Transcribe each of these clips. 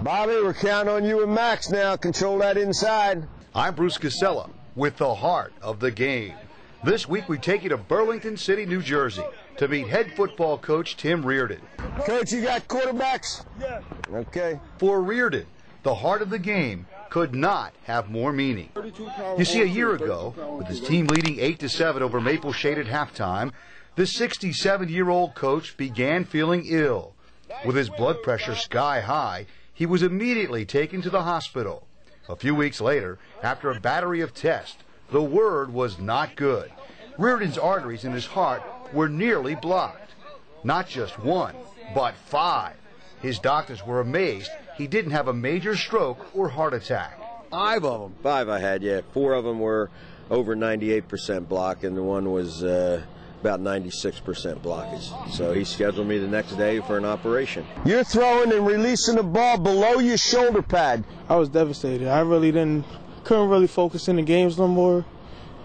Bobby, we're counting on you and Max now. Control that inside. I'm Bruce Casella with the heart of the game. This week we take you to Burlington City, New Jersey to meet head football coach Tim Reardon. Coach, you got quarterbacks? Yeah. Okay. For Reardon, the heart of the game could not have more meaning. You see, a year ago, with his team leading 8-7 over Maple Shade at halftime, the 67-year-old coach began feeling ill. With his blood pressure sky high, he was immediately taken to the hospital. A few weeks later, after a battery of tests, the word was not good. Reardon's arteries in his heart were nearly blocked. Not just one, but 5. His doctors were amazed he didn't have a major stroke or heart attack. 5 of them. 5 I had, yeah. 4 of them were over 98% block, and the one was about 96% blockage. So he scheduled me the next day for an operation. You're throwing and releasing the ball below your shoulder pad. I was devastated. I really couldn't really focus in the games no more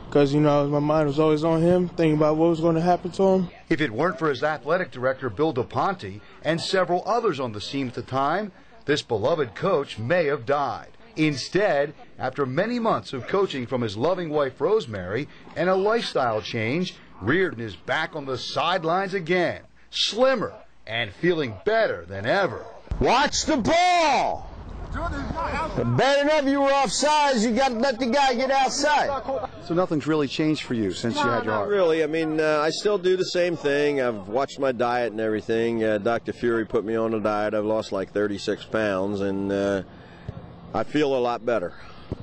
because, my mind was always on him, thinking about what was going to happen to him. If it weren't for his athletic director, Bill DePonte, and several others on the scene at the time, this beloved coach may have died. Instead, after many months of coaching from his loving wife, Rosemary, and a lifestyle change, Reardon is back on the sidelines again, slimmer and feeling better than ever. Watch the ball! Bad enough you were offsides, you got to let the guy get outside. So nothing's really changed for you since you had your heart? Not really. I mean, I still do the same thing. I've watched my diet and everything. Dr. Fury put me on a diet. I've lost like 36 pounds, and I feel a lot better.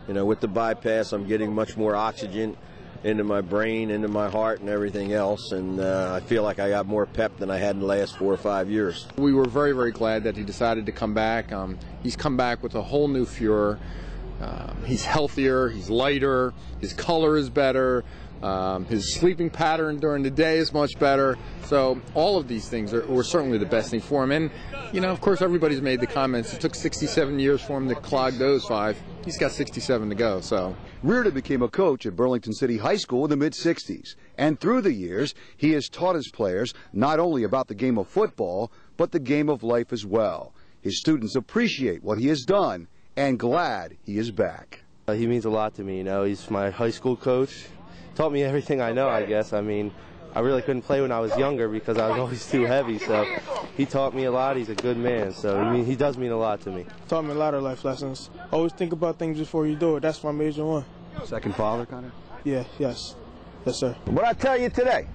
With the bypass, I'm getting much more oxygen into my brain, into my heart, and everything else, and I feel like I got more pep than I had in the last 4 or 5 years. We were very, very glad that he decided to come back. He's come back with a whole new furor. He's healthier, he's lighter, his color is better, his sleeping pattern during the day is much better. So all of these things were certainly the best thing for him. And, of course, everybody's made the comments. It took 67 years for him to clog those 5. He's got 67 to go. So Reardon became a coach at Burlington City High School in the mid-'60s. And through the years, he has taught his players not only about the game of football, but the game of life as well. His students appreciate what he has done and glad he is back. He means a lot to me. He's my high school coach. Taught me everything I know, I guess. I mean, I really couldn't play when I was younger because I was always too heavy. So he taught me a lot. He's a good man. So he does mean a lot to me. Taught me a lot of life lessons. Always think about things before you do it. That's my major one. Second father, kind of? Yeah, yes. Yes, sir. What I tell you today?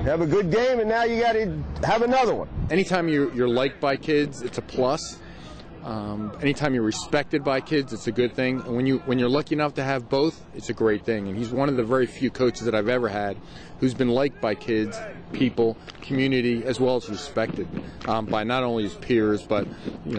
Have a good game, and now you got to have another one. anytime you're liked by kids, it's a plus. Anytime you're respected by kids, it's a good thing. And when you're lucky enough to have both, it's a great thing. And he's one of the very few coaches that I've ever had who's been liked by kids, people, community, as well as respected by not only his peers but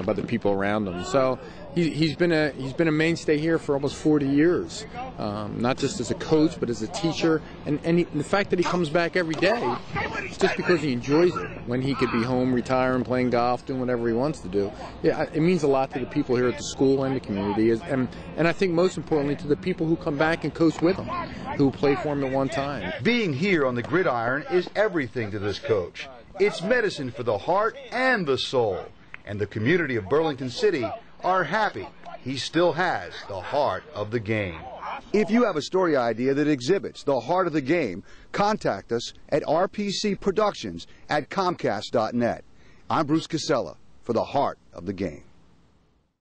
by the people around him. So he's been a mainstay here for almost 40 years, not just as a coach but as a teacher. And the fact that he comes back every day, it's just because he enjoys it. When he could be home, retiring, playing golf, doing whatever he wants to do. Yeah, it means a lot to the people here at the school and the community, and I think most importantly to the people who come back and coach with him, who play for him at one time. Being here on the gridiron is everything to this coach. It's medicine for the heart and the soul. And the community of Burlington City are happy he still has the heart of the game. If you have a story idea that exhibits the heart of the game, contact us at rpcproductions@comcast.net. I'm Bruce Casella for the heart of the game.